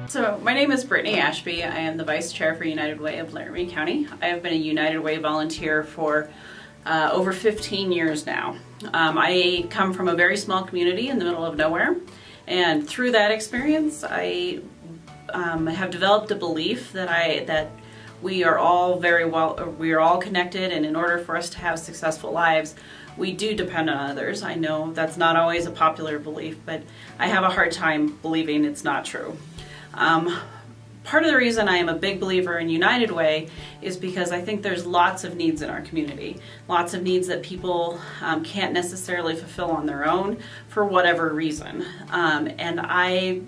So my name is Brittany Ashby. I am the Vice Chair for United Way of Laramie County. I have been a United Way volunteer for over 15 years now. I come from a very small community in the middle of nowhere, and through that experience I have developed a belief that we are all connected, and in order for us to have successful lives, we do depend on others. I know that's not always a popular belief, but I have a hard time believing it's not true. Part of the reason I am a big believer in United Way is because I think there's lots of needs in our community, lots of needs that people can't necessarily fulfill on their own for whatever reason. And I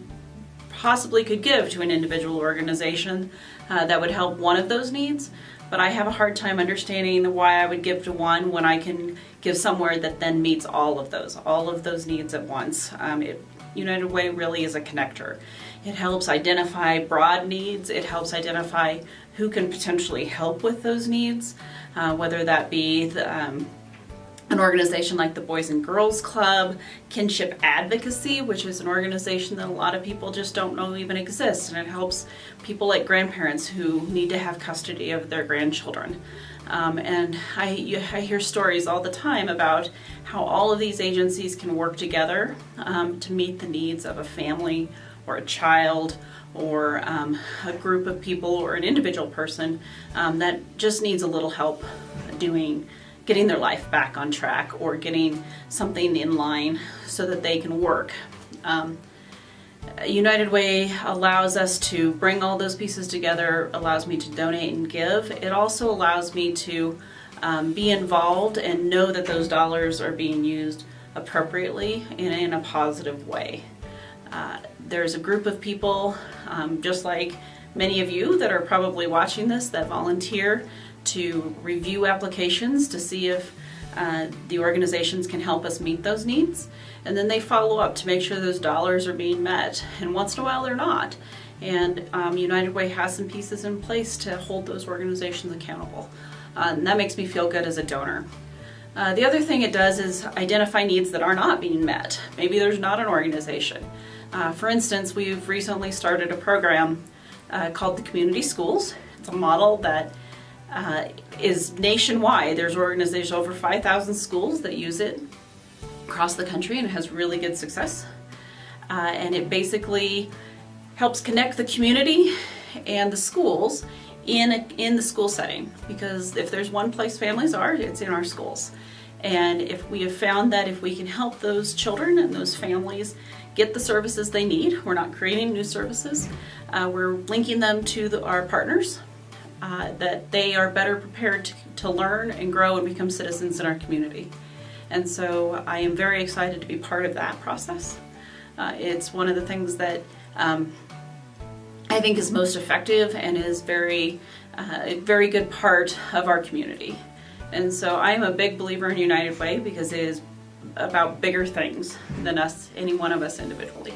possibly could give to an individual organization that would help one of those needs, but I have a hard time understanding why I would give to one when I can give somewhere that then meets all of those needs at once. United Way really is a connector. It helps identify broad needs. It helps identify who can potentially help with those needs, whether that be an organization like the Boys and Girls Club, Kinship Advocacy, which is an organization that a lot of people just don't know even exists, and it helps people like grandparents who need to have custody of their grandchildren. And I hear stories all the time about how all of these agencies can work together to meet the needs of a family or a child or a group of people or an individual person that just needs a little help getting their life back on track or getting something in line so that they can work. United Way allows us to bring all those pieces together, allows me to donate and give. It also allows me to be involved and know that those dollars are being used appropriately and in a positive way. There's a group of people, just like many of you that are probably watching this, that volunteer to review applications to see if the organizations can help us meet those needs, and then they follow up to make sure those dollars are being met, and once in a while they're not, and United Way has some pieces in place to hold those organizations accountable, and that makes me feel good as a donor. The other thing it does is identify needs that are not being met. Maybe there's not an organization. For instance, we've recently started a program called the Community Schools. It's a model that is nationwide. There's organizations, over 5,000 schools that use it across the country, and it has really good success. And it basically helps connect the community and the schools in the school setting, because if there's one place families are, it's in our schools. And if we have found that if we can help those children and those families get the services they need, we're not creating new services, we're linking them to our partners, that they are better prepared to learn and grow and become citizens in our community. And so I am very excited to be part of that process. It's one of the things that I think is most effective and is a very good part of our community. And so I am a big believer in United Way because it is about bigger things than any one of us individually.